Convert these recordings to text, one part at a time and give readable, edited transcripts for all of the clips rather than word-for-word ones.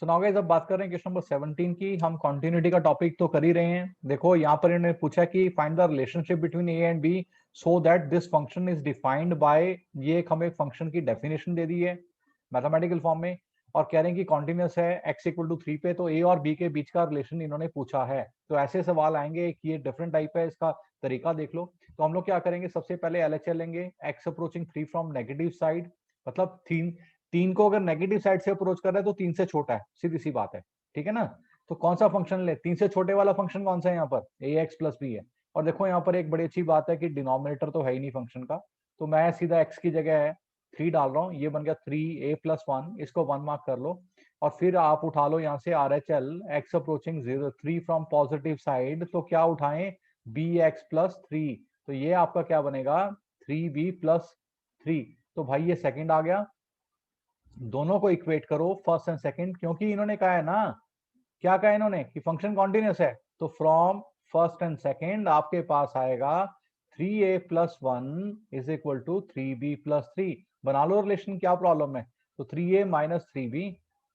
So now guys अब बात कर रहे हैं क्वेश्चन नंबर 17 की। हम कंटिन्यूटी का टॉपिक तो कर ही रहे हैं। देखो यहाँ पर इन्होंने पूछा कि find the relationship between A and B so that this function is defined by, ये एक हमें फंक्शन की डेफिनेशन दे दी है मैथमेटिकल फॉर्म में, और कह रहे हैं कि कॉन्टिन्यूस है x इक्वल टू 3 पे। तो ए और बी के बीच का रिलेशन इन्होंने पूछा है। तो ऐसे सवाल आएंगे कि ये डिफरेंट टाइप है, इसका तरीका देख लो। तो हम लोग क्या करेंगे, सबसे पहले एलएचएल लेंगे, x approaching 3 from negative side, मतलब तीन को अगर नेगेटिव साइड से अप्रोच कर रहा है तो 3 से छोटा है, सीधी सी बात है। ठीक है ना। तो कौन सा फंक्शन ले, 3 से छोटे वाला फंक्शन कौन सा है यहाँ पर, ए एक्स प्लस बी है। और देखो यहाँ पर एक बड़ी अच्छी बात है कि डिनोमिनेटर तो है ही नहीं फंक्शन का, तो मैं सीधा एक्स की जगह है 3 डाल रहा हूँ, ये बन गया 3a+1, इसको 1 मार्क कर लो। और फिर आप उठा लो यहाँ से R H L, x approaching 3 from positive side, तो क्या उठाएं, बी एक्स प्लस 3। तो ये आपका क्या बनेगा, 3b+3। तो भाई ये सेकंड आ गया। दोनों को इक्वेट करो, फर्स्ट एंड सेकंड, क्योंकि इन्होंने कहा है ना, क्या कहा इन्होंने कि फंक्शन कॉन्टिन्यूस है। तो फ्रॉम फर्स्ट एंड सेकंड आपके पास आएगा 3a+1 is equal to 3b+3। बना लो रिलेशन, क्या प्रॉब्लम है। तो 3a minus 3b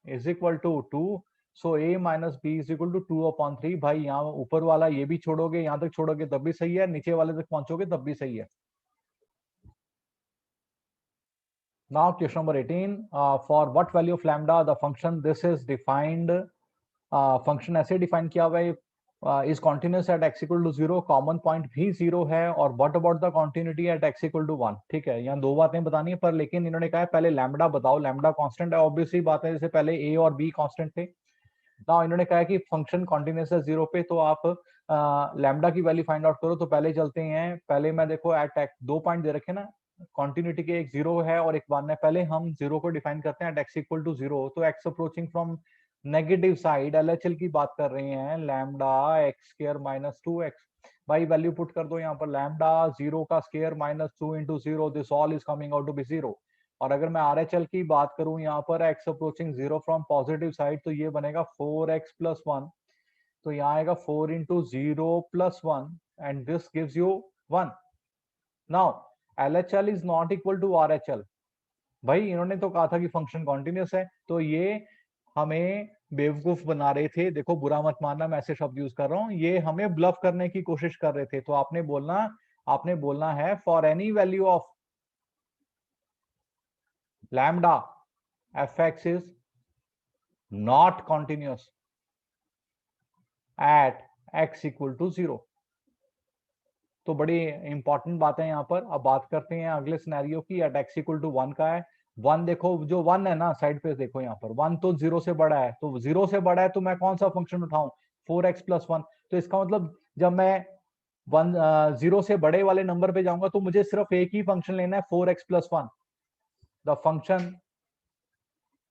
is equal to 2। So a minus B is equal to 2/3। भाई यहाँ ऊपर वाला ये भी छोड़ोगे, यहाँ तक छोड़ोगे तब भी सही है, नीचे वाले तक पहुंचोगे तब भी सही है। Now question number 18, for what value of lambda the function this is defined, function ऐसे डिफाइन किया हुआ है, is continuous at x equal to 0, common point भी 0 है, और what about the continuity at x equal to 1। ठीक है, यहाँ दो बातें बतानी है, पर लेकिन इन्होंने कहा है पहले लैम्बडा बताओ, लैम्बडा कांस्टेंट है, ऑब्वियसली बात है, जैसे पहले a और b कांस्टेंट थे। ना इन्होंने कहा है कि फंक्शन कॉन्टिन्यूस है 0 पे, तो आप लैम्बडा की वैल्यू फाइंड आउट करो। तो पहले चलते हैं, पहले मैं देखो एट एक्स, दो पॉइंट दे रखे ना कॉन्टिन्यूटी के, एक 0 है और एक 1 है। पहले हम 0 को डिफाइन करते हैं एट x इक्वल टू 0। तो x approaching from negative side, LHL की बात कर रहे हैं, lambda x square minus 2x। भाई वैल्यू पुट कर दो यहाँ पर, लैम्बडा 0 का square minus 2 into 0, this all is coming out to be 0। और अगर मैं आरएचएल की बात करूं यहाँ पर, x approaching 0 from positive side, तो ये बनेगा 4x+1। तो यहाँ आएगा 4 into 0+1 and this gives you 1। Now LHL is not equal to RHL. भाई इन्होंने तो कहा था कि फंक्शन कॉन्टिन्यूस है, तो ये हमें बेवकूफ बना रहे थे। देखो बुरा मत मानना, मैं ऐसे शब्द यूज कर रहा हूं, ये हमें ब्लफ करने की कोशिश कर रहे थे। तो आपने बोलना है for any value of lambda F X is not continuous at x equal to 0। तो बड़ी इंपॉर्टेंट बात है यहाँ पर। अब बात करते हैं अगले सिनेरियो की, एट x इक्वल टू 1 का है। 1 देखो, जो 1 है ना साइड पे देखो यहाँ पर, 1 तो 0 से बड़ा है, तो 0 से बड़ा है तो मैं कौन सा फंक्शन उठाऊं, 4x+1। तो इसका मतलब जब मैं 0 से बड़े वाले नंबर पे जाऊंगा तो मुझे सिर्फ एक ही फंक्शन लेना है, 4x+1। The function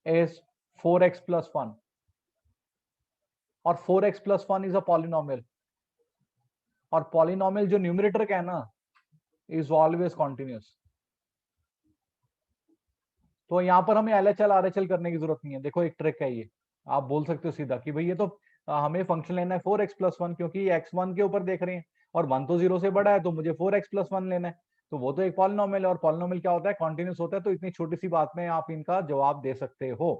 is 4x+1, और 4x+1 इज अ पॉलिनोमियल, और पॉलिनोमियल जो न्यूमरेटर का है ना इज ऑलवेज कॉन्टिन्यूस। तो यहाँ पर हमें एलएचएल आरएचएल करने की जरूरत नहीं है। देखो एक ट्रिक है ये, आप बोल सकते हो सीधा कि भाई ये तो हमें फंक्शन लेना है 4x+1, क्योंकि x1 के ऊपर देख रहे हैं और 1 तो 0 से बड़ा है, तो मुझे 4x+1 लेना है। तो वो तो एक पॉलिनोमियल है, और पॉलिनोमियल क्या होता है, कॉन्टिन्यूस होता है। तो इतनी छोटी सी बात में आप इनका जवाब दे सकते हो।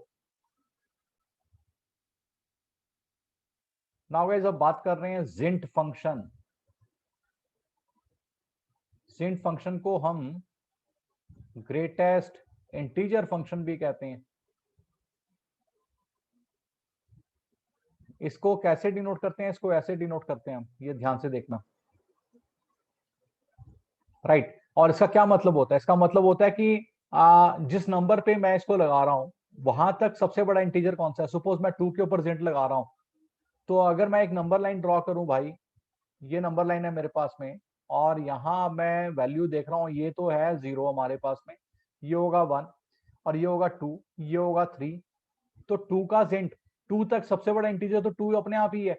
नाउ गाइस अब बात कर रहे हैं जिंट फंक्शन। जिंट फंक्शन को हम ग्रेटेस्ट इंटीजर फंक्शन भी कहते हैं। इसको कैसे डिनोट करते हैं, इसको ऐसे डिनोट करते हैं हम, ये ध्यान से देखना। राइट। और इसका क्या मतलब होता है, इसका मतलब होता है कि जिस नंबर पे मैं इसको लगा रहा हूं वहां तक सबसे बड़ा इंटीजर कौन सा है। सपोज मैं 2 के ऊपर जेंट लगा रहा हूं, तो अगर मैं एक नंबर लाइन ड्रॉ करूं भाई, ये नंबर लाइन है मेरे पास में, और यहां मैं वैल्यू देख रहा हूं, ये तो है 0 हमारे पास में, ये होगा 1, और ये होगा 2, ये होगा 3। तो 2 का जेंट, 2 तक सबसे बड़ा इंटीजर तो 2 अपने आप ही है।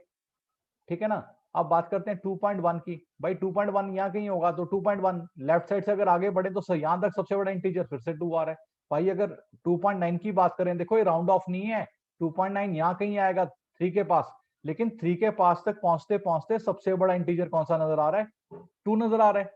ठीक है ना। अब बात करते हैं 2.1 की। भाई 2.1 यहाँ कहीं होगा, तो 2.1 लेफ्ट साइड से अगर आगे बढ़े तो यहां तक सबसे बड़ा इंटीजर फिर से 2 आ रहा है। भाई अगर 2.9 की बात करें, देखो ये राउंड ऑफ नहीं है, 2.9 यहाँ कहीं आएगा 3 के पास, लेकिन 3 के पास तक पहुंचते पहुंचते सबसे बड़ा इंटीजर कौन सा नजर आ रहा है, 2 नजर आ रहा है।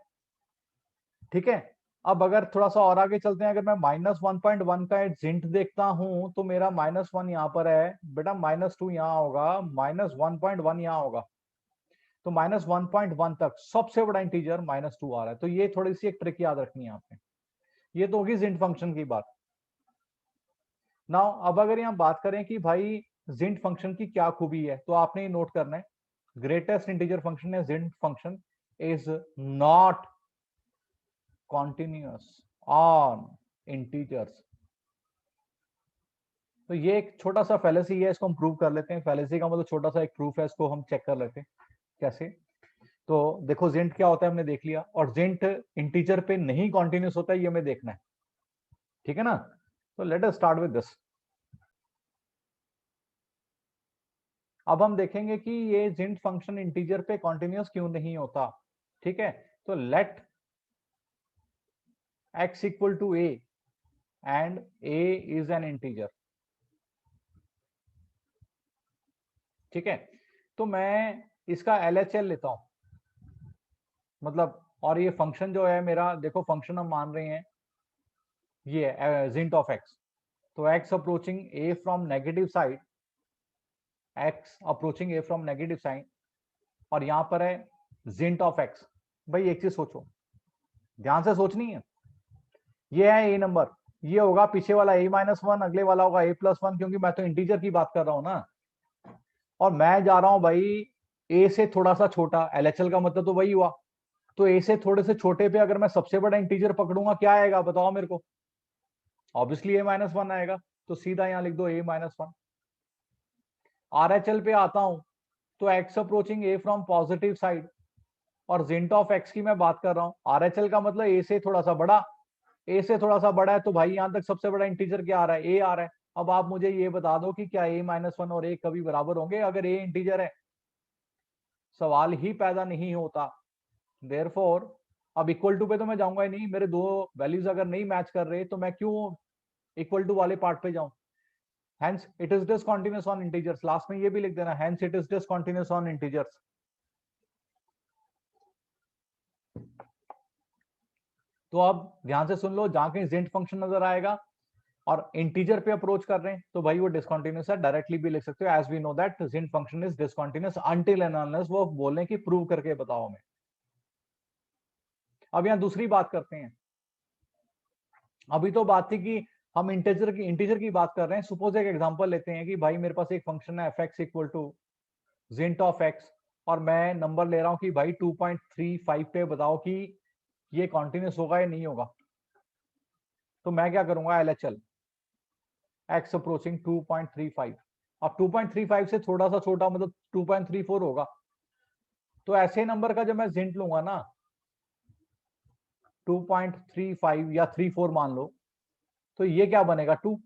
ठीक है। अब अगर थोड़ा सा और आगे चलते हैं, अगर मैं -1.1 का जिंट देखता हूं तो मेरा -1 यहाँ पर है बेटा, -2 यहाँ होगा, -1.1 यहाँ होगा, तो -1.1 तक सबसे बड़ा इंटीजर -2 आ रहा है। तो ये थोड़ी सी एक ट्रिक याद रखनी है आपने। ये तो होगी जिंट फंक्शन की बात। नाउ अब अगर यहाँ बात करें कि भाई जिंट फंक्शन की क्या खूबी है, तो आपने ये नोट करना है, ग्रेटेस्ट इंटीजर फंक्शन है जिंट function is not continuous on integers. तो ये एक छोटा सा फैलेसी है, इसको हम प्रूव कर लेते हैं। फैलेसी का मतलब छोटा सा एक प्रूफ है, इसको हम चेक कर लेते हैं कैसे। तो देखो जिंट क्या होता है हमने देख लिया, और जिंट इंटीजर पे नहीं कॉन्टिन्यूस होता है, ये हमें देखना है, ठीक है ना। तो let us start with this. अब हम देखेंगे कि ये जिंट फंक्शन इंटीजर पे कॉन्टिन्यूस क्यों नहीं होता, ठीक है। तो let x equal to a and a is an integer, ठीक है। तो मैं इसका LHL लेता हूं, मतलब, और ये फंक्शन जो है मेरा, देखो फंक्शन हम मान रहे हैं ये जिंट ऑफ x। तो x approaching a from negative side, x approaching a from negative side, और यहां पर है जिंट ऑफ x। भाई एक चीज सोचो, ध्यान से सोचनी है। ये है ए नंबर, ये होगा पीछे वाला a-1, अगले वाला होगा a+1, क्योंकि मैं तो इंटीजर की बात कर रहा हूं ना। और मैं जा रहा हूं भाई ए से थोड़ा सा छोटा, LHL का मतलब तो वही हुआ। तो ए से थोड़े से छोटे पे अगर मैं सबसे बड़ा इंटीजर पकड़ूंगा, क्या आएगा बताओ मेरे को? ऑब्वियसली a-1 आएगा। तो सीधा यहां लिख दो a-1। RHL पे आता हूं, तो x approaching a from positive side, और जिंट ऑफ x की मैं बात कर रहा हूं। RHL का मतलब a से थोड़ा सा बड़ा, a से थोड़ा सा बड़ा है, तो भाई यहां तक सबसे बड़ा इंटीजर क्या आ रहा है? a आ रहा है। अब आप मुझे ये बता दो कि क्या a-1 और a कभी बराबर होंगे? अगर a इंटीजर है, सवाल ही पैदा नहीं होता। देयरफॉर अब इक्वल टू पे तो मैं जाऊंगा ही नहीं, मेरे दो वैल्यूज अगर नहीं मैच कर रहे तो मैं क्यों इक्वल टू वाले पार्ट पे जाऊं? Hence it is discontinuous on integers. Last में ये भी लिख देना, hence it is discontinuous on integers. तो अब ध्यान से सुन लो, जहां कहीं जिंट फंक्शन नजर आएगा और इंटीजर पे अप्रोच कर रहे हैं, तो भाई वो डिसकंटीन्यूअस है। डायरेक्टली भी लिख सकते हो, एज वी नो दैट जिंट function is discontinuous until and unless वो बोलें कि प्रूव करके बताओ हमें। अब यहां दूसरी बात करते हैं। अभी तो बात थी कि हम इंटीजर की बात कर रहे हैं। सपोज एक एग्जांपल लेते हैं कि भाई मेरे पास एक फंक्शन है f(x) इक्वल टू जिंट ऑफ x, और मैं नंबर ले रहा हूं कि भाई 2.35 पे बताओ कि ये कॉन्टिन्यूस होगा या नहीं होगा। तो मैं क्या करूंगा? LHL x approaching 2.35। अब 2.35 से थोड़ा सा छोटा मतलब 2.34 होगा। तो ऐसे नंबर का जब मैं जिंट लूंगा ना, 2.35 या 34 मान लो, तो ये क्या बनेगा? 2।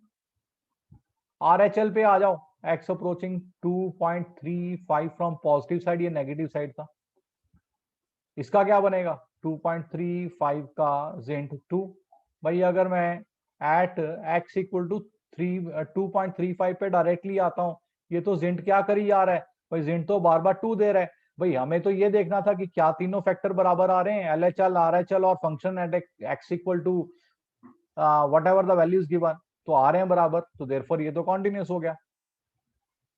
RHL पे आ जाओ, x approaching 2.35 from positive side, ये नेगेटिव साइड था, इसका क्या बनेगा? 2.35 का जिंट 2। भाई अगर मैं एट x इक्वल टू 2.35 पे डायरेक्टली आता हूं, ये तो जिंट क्या करी जा रहा है भाई? जिंट तो बार बार 2 दे रहा है। भाई हमें तो ये देखना था कि क्या तीनों फैक्टर बराबर आ रहे हैं, LHL, RHL और function at x equal to whatever the values given, तो आ रहे हैं बराबर, तो देयरफॉर ये तो कॉन्टिन्यूस हो गया।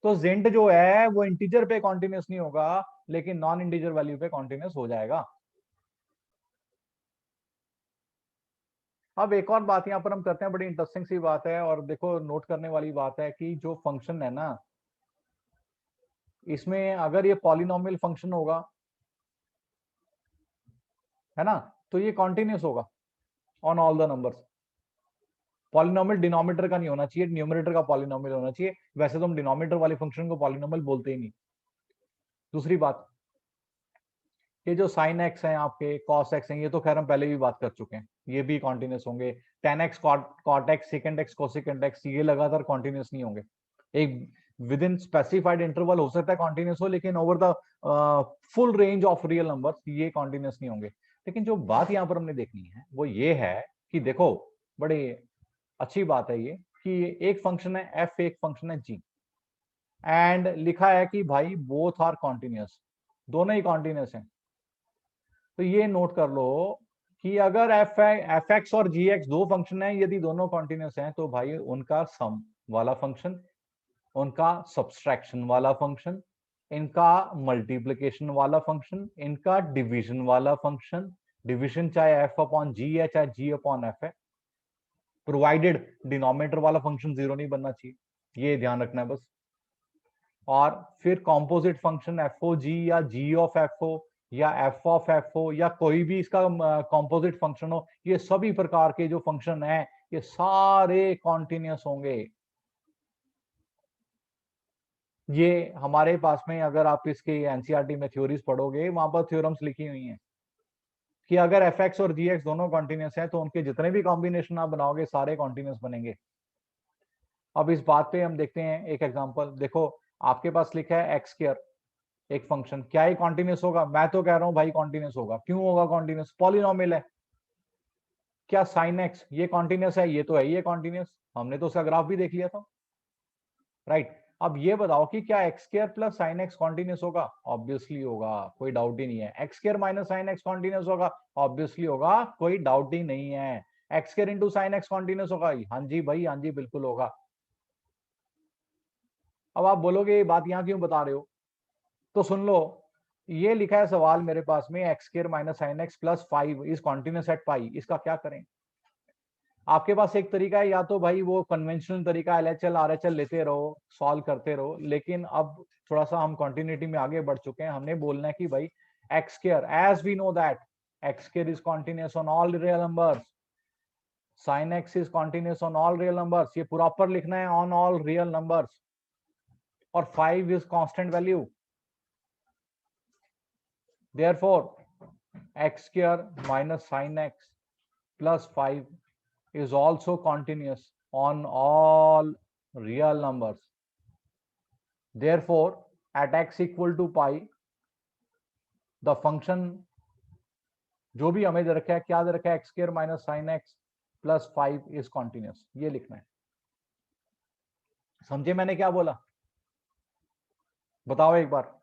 तो जिंट जो है वो इंटीजर पे कॉन्टिन्यूस नहीं होगा, लेकिन नॉन इंटीजर वैल्यू पे कॉन्टिन्यूस हो जाएगा। अब एक और बात यहां पर हम करते हैं, बड़ी इंटरेस्टिंग सी बात है, और देखो नोट करने वाली बात है कि जो फंक्शन है ना, इसमें अगर ये पॉलिनोमियल फंक्शन होगा, है ना, तो ये कॉन्टिन्यूस होगा on all the numbers. Polynomial denominator का नहीं होना चाहिए, न्यूमरेटर का पॉलिनोमियल होना चाहिए। वैसे तो हम डिनोमिनेटर वाले फंक्शन को पॉलिनोमियल बोलते ही नहीं। दूसरी बात, ये जो साइन एक्स है आपके, कॉस एक्स है, ये तो खैर हम पहले भी बात कर चुके हैं, ये भी कॉन्टिन्यूस होंगे। Tan X cot X, secant X cosecant X, ये लगातार कॉन्टिन्यूस नहीं होंगे। एक विद इन स्पेसिफाइड इंटरवल हो सकता है कॉन्टिन्यूस हो, लेकिन over the full range of real numbers ये कॉन्टिन्यूस नहीं होंगे। लेकिन जो बात यहाँ पर हमने देखनी है वो ये है कि देखो, बड़ी अच्छी बात है ये कि एक फंक्शन है एफ, एक फंक्शन है जी, एंड लिखा है कि भाई बोथ आर कॉन्टिन्यूस, दोनों ही कॉन्टिन्यूस हैं। तो ये नोट कर लो कि अगर एफ एक्स और जी एक्स दो फंक्शन है, यदि दोनों कॉन्टिन्यूस हैं तो भाई उनका सम वाला फंक्शन, उनका सब्सट्रैक्शन वाला फंक्शन, इनका मल्टीप्लिकेशन वाला फंक्शन, इनका डिवीजन वाला फंक्शन, डिवीजन चाहे एफ अपॉन जी है चाहे जी अपॉन एफ है, प्रोवाइडेड डिनोमिनेटर वाला फंक्शन जीरो नहीं बनना चाहिए, ये ध्यान रखना है बस। और फिर कॉम्पोजिट फंक्शन एफ ओ जी या जी ऑफ एफ ओ या एफ ऑफ एफ ओ या कोई भी इसका कॉम्पोजिट फंक्शन हो, ये सभी प्रकार के जो फंक्शन है ये सारे कॉन्टिन्यूस होंगे। ये हमारे पास में अगर आप इसके एनसीईआरटी में थ्योरीज पढ़ोगे वहां पर थ्योरम्स लिखी हुई हैं कि अगर एफ एक्स और जी एक्स दोनों कॉन्टिन्यूस है तो उनके जितने भी कॉम्बिनेशन आप बनाओगे सारे कॉन्टिन्यूस बनेंगे। अब इस बात पे हम देखते हैं एक एग्जांपल। देखो आपके पास लिखा है एक्स स्क्वायर एक फंक्शन, क्या ये कॉन्टिन्यूस होगा? मैं तो कह रहा हूं भाई कॉन्टिन्यूस होगा। क्यों होगा कॉन्टिन्यूस? पॉलिनोमियल है। क्या साइन एक्स ये कॉन्टिन्यूस है? ये तो है, ये कॉन्टिन्यूस, हमने तो उसका ग्राफ भी देख लिया था, राइट। अब ये बताओ कि क्या x square plus sine x continuous होगा? ऑब्वियसली होगा, कोई डाउट ही नहीं है। X square minus sine x continuous होगा? ऑब्वियसली होगा, कोई डाउट ही नहीं है। X square into sine x continuous होगा? हाँ जी भाई, हाँ जी बिल्कुल होगा। अब आप बोलोगे ये बात यहां क्यों बता रहे हो, तो सुन लो। ये लिखा है सवाल मेरे पास में, X square minus sine x plus 5 is continuous at pi, इसका क्या करें? आपके पास एक तरीका है, या तो भाई वो कन्वेंशनल तरीका एलएचएल आरएचएल लेते रहो, सॉल्व करते रहो, लेकिन अब थोड़ा सा हम कॉन्टिन्यूटी में आगे बढ़ चुके हैं। हमने बोलना है कि भाई X square, as we know that X square is continuous on all real numbers, sine X is continuous on all real numbers, ये प्रॉपर लिखना है, ऑन ऑल रियल नंबर्स। और 5 is constant value, therefore x square minus sin x plus 5 is also continuous on all real numbers. Therefore at x equal to pi the function जो भी हमें दे रखा है, क्या दे रखा है, x square minus sine x plus 5 is continuous, ये लिखना है। समझे मैंने क्या बोला? बताओ एक बार।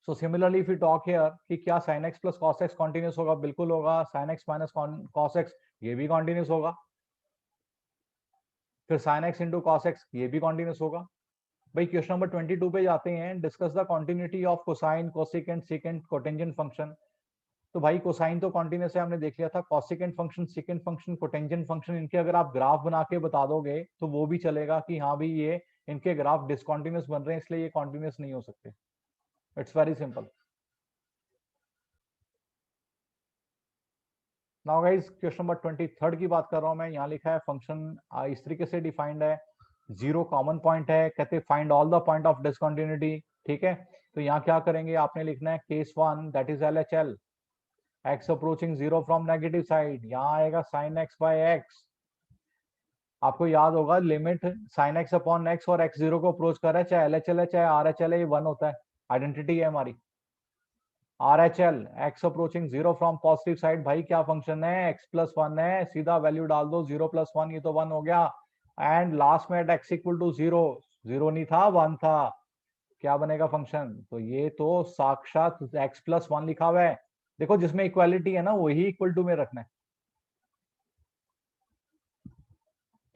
So similarly if you talk here कि क्या sin x plus cos x continuous होगा? बिल्कुल होगा। sin x minus cos x ये भी कॉन्टिन्यूस होगा। फिर sin x into cos x ये भी कॉन्टिन्यूस होगा। भाई क्वेश्चन नंबर 22 पे जाते हैं, discuss the continuity of cosine cosecant secant cotangent function. तो भाई कोसाइन तो कॉन्टिन्यूस है, हमने देख लिया था। Cosecant function, secant function, cotangent function, इनके अगर आप ग्राफ बना के बता दोगे तो वो भी चलेगा कि हाँ भाई ये इनके ग्राफ डिसकॉन्टिन्यूस बन रहे हैं, इसलिए ये कॉन्टिन्यूस नहीं हो सकते। It's very simple. Now guys question number 23 की बात कर रहा हूं मैं। यहाँ लिखा है फंक्शन इस तरीके से डिफाइंड है, जीरो कॉमन पॉइंट है, कहते find all the point of discontinuity. ठीक है, तो यहाँ क्या करेंगे, आपने लिखना है case 1 that is LHL, x approaching zero from negative side, यहाँ आएगा साइन एक्स बाय एक्स। आपको याद होगा limit sine x upon x और एक्स जीरो को अप्रोच कर रहा है, चाहे एलएचएल है चाहे आरएचएल है, ये वन होता है, आइडेंटिटी है हमारी। RHL x approaching zero from positive side, भाई क्या फंक्शन है, एक्स प्लस वन है, सीधा वैल्यू डाल दो, जीरो प्लस वन ये तो वन हो गया। एंड लास्ट में at X equal to zero, zero नहीं था वन था, क्या बनेगा फंक्शन? तो ये तो साक्षात एक्स प्लस वन लिखा हुआ है। देखो जिसमें इक्वालिटी है ना वही इक्वल टू में रखना है।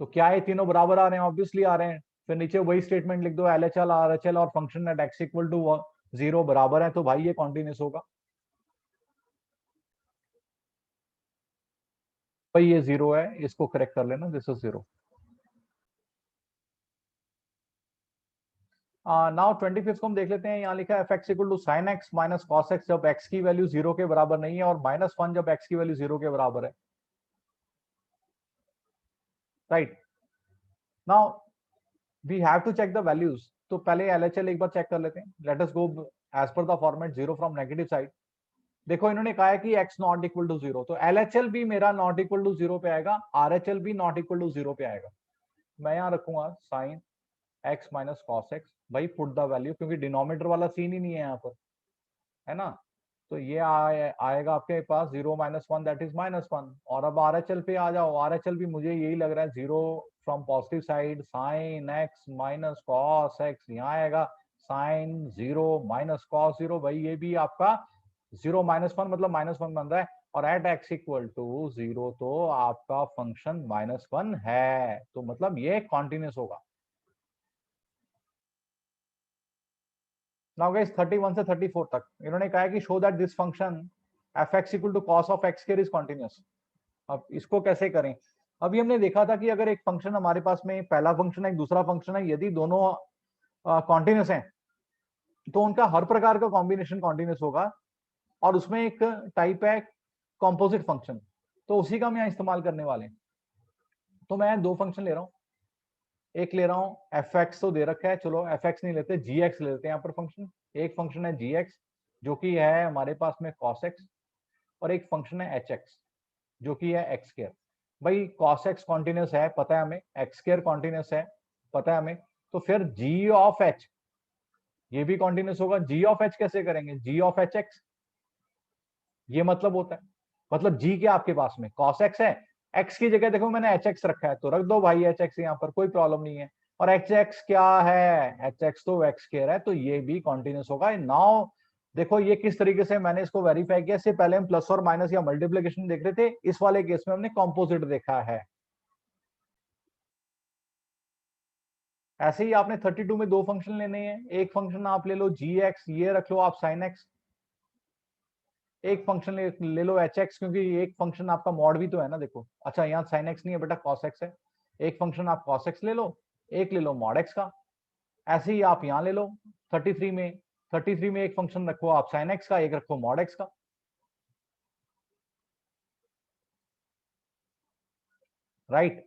तो क्या है, तीनों बराबर आ रहे हैं? ऑब्वियसली आ रहे हैं। फिर नीचे वही स्टेटमेंट लिख दो, LHL RHL और function at X equal to zero बराबर है, तो भाई ये कॉन्टिन्यूस होगा। भाई ये जीरो है, इसको करेक्ट कर लेना, दिस इज जीरो। नाउ 25 को हम देख लेते हैं। यहाँ लिखा है F X equal to sine X minus cos X जब एक्स की वैल्यू जीरो के बराबर नहीं है, और माइनस वन जब एक्स की वैल्यू जीरो के बराबर है, right. Now we have to check the values. तो पहले एलएचएल एक बार चेक कर लेते हैं। Let us go as per the format zero from negative side. देखो इन्होंने कहा है कि X not equal to zero, तो एलएचएल भी मेरा नॉट इक्वल टू जीरो पे आएगा, आरएचएल भी नॉट इक्वल टू जीरो पे आएगा। मैं यहाँ रखूंगा sign X minus cos x, भाई पुट द वैल्यू, क्योंकि डिनोमिनेटर वाला सीन ही नहीं है यहाँ पर, है ना। तो ये आएगा आपके पास zero minus one that is minus one. और अब आरएचएल पे आ जाओ, आरएचएल भी मुझे यही लग रहा है, zero from positive side sign X minus cos x, यहाँ आएगा sine zero minus cos zero, भाई ये भी आपका 0 -1 मतलब -1 बन रहा है, और एट x इक्वल टू 0 तो आपका फंक्शन -1 है, तो मतलब ये कॉन्टिन्यूस होगा। नाउ गाइस 31 से 34 तक इन्होंने कहा है कि show that this function f(x) equal to cos of x square is continuous. अब इसको कैसे करें? अभी हमने देखा था कि अगर एक फंक्शन हमारे पास में पहला फंक्शन है, एक दूसरा फंक्शन है, यदि दोनों कॉन्टिन्यूस हैं तो उनका हर प्रकार का कॉम्बिनेशन कॉन्टिन्यूस होगा, और उसमें एक टाइप है कॉम्पोजिट फंक्शन, तो उसी का हम यहाँ इस्तेमाल करने वाले हैं। तो मैं दो फंक्शन ले रहा हूँ, एक ले रहा हूँ f(x) तो दे रखा है, चलो f(x) नहीं लेते, g(x) ले लेते हैं यहाँ पर फंक्शन। एक फंक्शन है g(x) जो कि है हमारे पास में cos x, और एक फंक्शन है h(x) जो कि है x स्क्वायर। भाई cos x कॉन्टिन्यूस है पता है हमें, x स्क्वायर कॉन्टिन्यूस है पता है हमें, तो फिर g ऑफ h ये भी कॉन्टिन्यूस होगा। g ऑफ h कैसे करेंगे? g ऑफ hx, ये मतलब होता है, मतलब g क्या आपके पास में cos x है, x की जगह देखो मैंने hx रखा है, तो रख दो भाई hx यहाँ पर, कोई प्रॉब्लम नहीं है। और hx क्या है? hx तो x स्क्वायर है, तो ये भी कॉन्टिन्यूस होगा। नाउ देखो ये किस तरीके से मैंने इसको वेरीफाई किया। इससे पहले हम प्लस और माइनस या मल्टीप्लीकेशन देख रहे थे, इस वाले केस में हमने कॉम्पोजिट देखा है। ऐसे ही आपने 32 में दो फंक्शन लेने हैं, एक फंक्शन आप ले लो g(x), ये रख लो आप sin x, एक फंक्शन ले लो hx, क्योंकि एक फंक्शन आपका मॉड भी तो है ना, देखो अच्छा यहाँ sin x नहीं है बेटा cos x है, एक फंक्शन आप cos x ले लो, एक ले लो मॉड x का। ऐसे ही आप यहाँ ले लो 33 में एक फंक्शन रखो आप sin x का, एक रखो मॉड x का, राइट।